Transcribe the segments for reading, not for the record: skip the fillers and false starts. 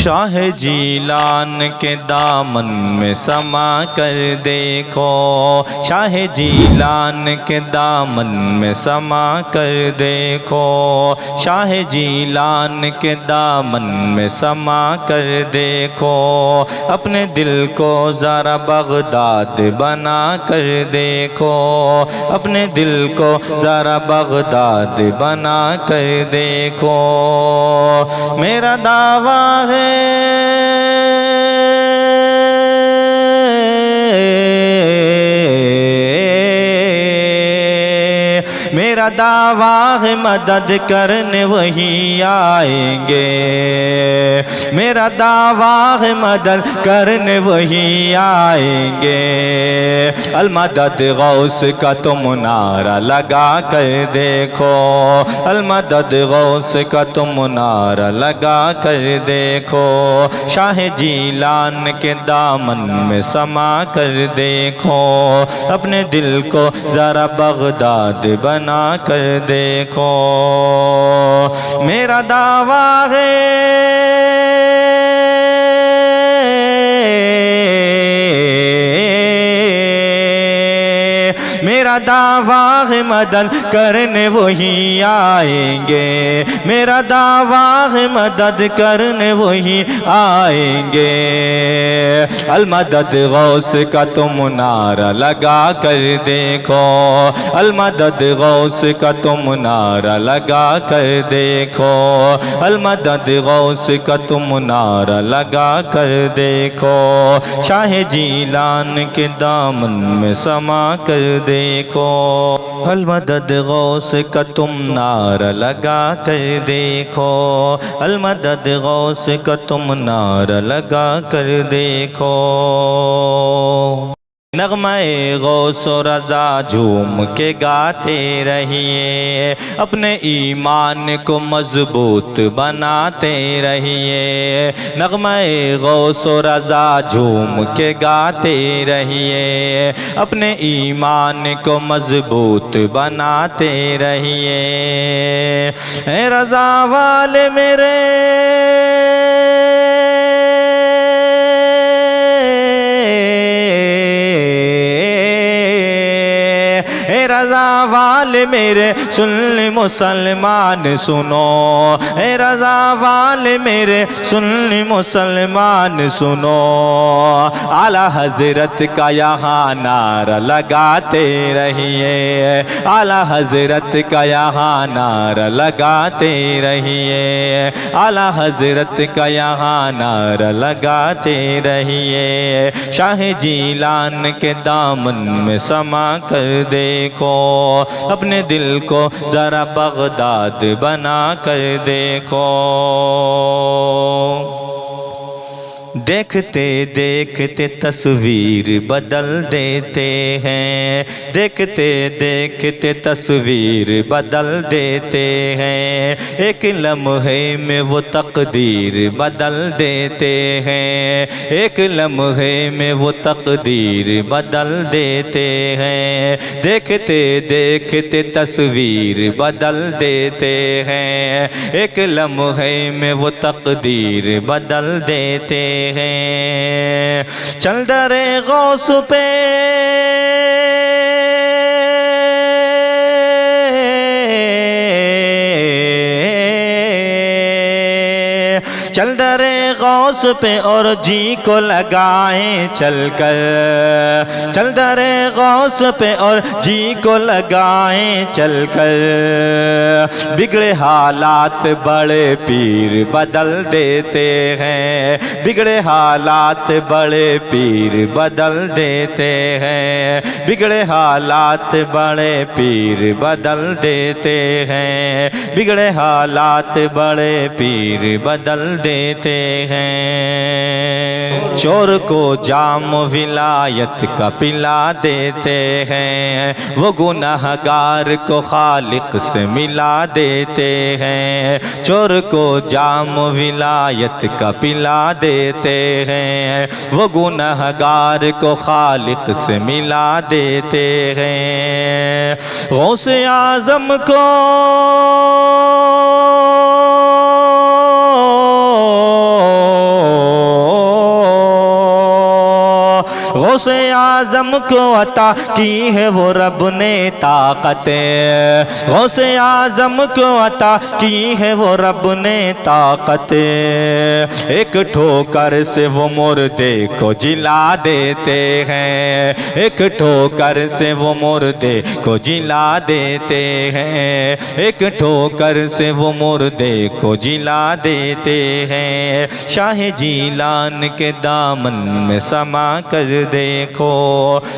शाह जीलान के दामन में समा कर देखो, शाह जीलान के दामन में समा कर देखो, शाह जीलान के दामन में समा कर देखो। अपने दिल को ज़रा बगदाद बना कर देखो, अपने दिल को ज़रा बगदाद बना कर देखो। मेरा दावा है मेरा दावा है मदद करने वही आएंगे, मेरा दावा है मदद करने वही आएंगे। अलमदद गौस का तुम नारा लगा कर देखो, अलमदद गौस का तुम नारा लगा कर देखो। शाह जीलान के दामन में समा कर देखो, अपने दिल को ज़रा बगदाद बना कर देखो। मेरा दावा है मेरा दावा है मदद करने वही आएंगे, मेरा दावा है मदद करने वही आएंगे। अलमदद गौस का तुम नारा लगा कर देखो, अलमदद गौस का तुम नारा लगा कर देखो, अलमदद गौस का तुम नारा लगा कर देखो। शाह जीलान के दामन में समा कर देखो, अलमदद गौस का तुम नारा लगा कर देखो, अलमदद गौस का तुम नारा लगा कर देखो। नग़्मा-ए गौस और रज़ा झूम के गाते रहिए, अपने ईमान को मजबूत बनाते रहिए। नग़्मा-ए गौस और रज़ा झूम के गाते रहिए, अपने ईमान को मजबूत बनाते रहिए। ऐ रज़ा वाले मेरे रज़ा वाले मेरे सुन ले मुसलमान सुनो, ए रज़ा वाले मेरे सुन ले मुसलमान सुनो। आला हज़रत का यहाँ नारा लगाते रहिए, आला हज़रत का यहाँ नारा लगाते रहिए, आला हज़रत का यहाँ नारा लगाते रहिए। शाह जीलान के दामन में समा कर देखो, अपने दिल को ज़रा बगदाद बना कर देखो। देखते देखते तस्वीर बदल देते हैं, देखते देखते तस्वीर बदल देते हैं। एक लम्हे में वो तकदीर बदल देते हैं, एक लम्हे में वो तकदीर बदल देते हैं। देखते देखते तस्वीर बदल देते हैं, एक लम्हे में वो तकदीर बदल देते हैं। चल दरे गौस पे चल दरे गौस पे और जी को लगाएं चलकर, चल दरे गौस पे और जी को लगाएं चलकर। बिगड़े हालात बड़े पीर बदल देते हैं, बिगड़े हालात बड़े पीर बदल देते हैं, बिगड़े हालात बड़े पीर बदल देते हैं, बिगड़े हालात बड़े पीर बदल देते हैं। चोर को जाम विलायत का पिला देते हैं, वो गुनहगार को खालिक से मिला देते हैं। चोर को जाम विलायत का पिला देते हैं, वो गुनहगार को खालिक से मिला देते हैं। गौसे आज़म को गौसे आजम को अता की है वो रब ने ताकतें, गौसे आजम को अता की है वो रब ने ताकतें। एक ठोकर से वो मुर्दे को जिला देते हैं, एक ठोकर से वो मुर्दे को जिला देते हैं, एक ठोकर से वो मुर्दे को जिला देते हैं। शाह जीलान के दामन में समा कर देखो,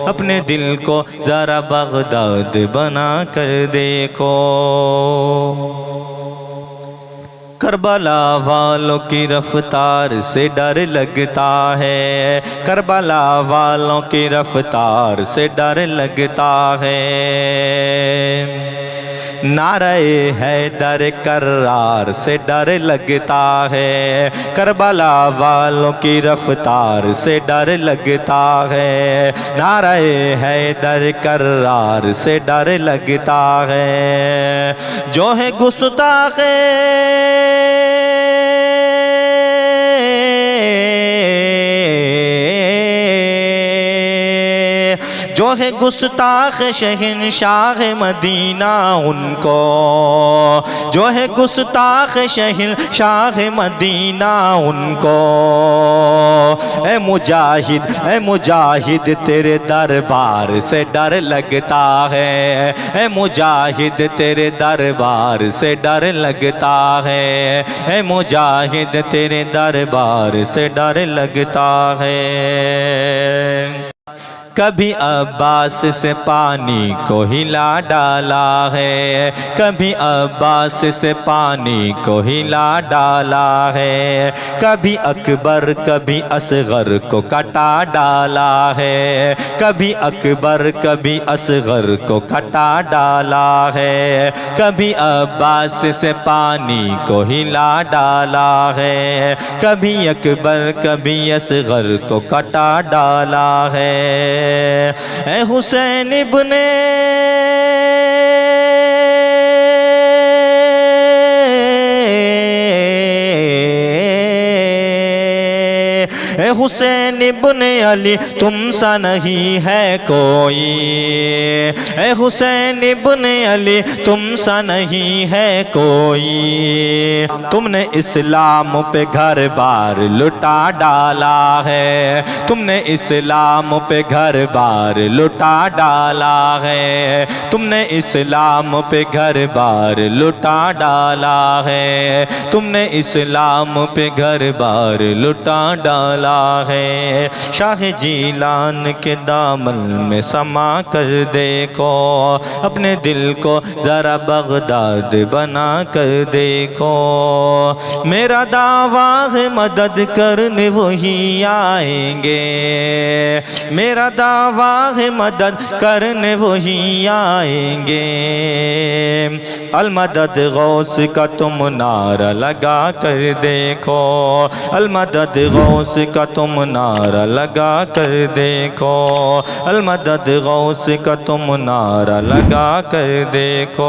अपने दिल को जरा बगदाद बना कर देखो। करबला वालों की रफ्तार से डर लगता है, करबला वालों की रफ्तार से डर लगता है। नारे हैदर कर्रार से डर लगता है, करबला वालों की रफ्तार से डर लगता है। नारे हैदर कर्रार से डर लगता है। जो है गुस्ताखे जो है गुस्ताख शहंशाह मदीना उनको, जो है गुस्ताख शहंशाह मदीना उनको। ए मुजाहिद तेरे दरबार से डर लगता है, ए मुजाहिद तेरे दरबार से डर लगता है, ए मुजाहिद तेरे दरबार से डर लगता है। कभी अब्बास से पानी को हिला डाला है, कभी अब्बास से पानी को हिला डाला है। कभी अकबर कभी असगर को कटा डाला है, कभी अकबर कभी असगर को कटा डाला है। कभी अब्बास से पानी को हिला डाला है, कभी अकबर कभी असगर को कटा डाला है। ए हुसैन इब्ने ए हुसैन इब्ने अली तुम सा नहीं है कोई, ए हुसैन इब्ने अली तुम सा नहीं है कोई। तुमने इस्लाम पे घर बार लुटा डाला है, तुमने इस्लाम पे घर बार लुटा डाला है, तुमने इस्लाम पे घर बार लुटा डाला है, तुमने इस्लाम पे घर बार लुटा डाला है। शाह जीलान के दामन में समा कर देखो, अपने दिल को जरा बगदाद बना कर देखो। मेरा दावा है मदद करने वही आएंगे, मेरा दावा है मदद करने वही आएंगे। अलमदद गौस का तुम नारा लगा कर देखो, अलमदद गौस का तुम नारा लगा कर देखो, अलमदद गौस का तुम नारा लगा कर देखो।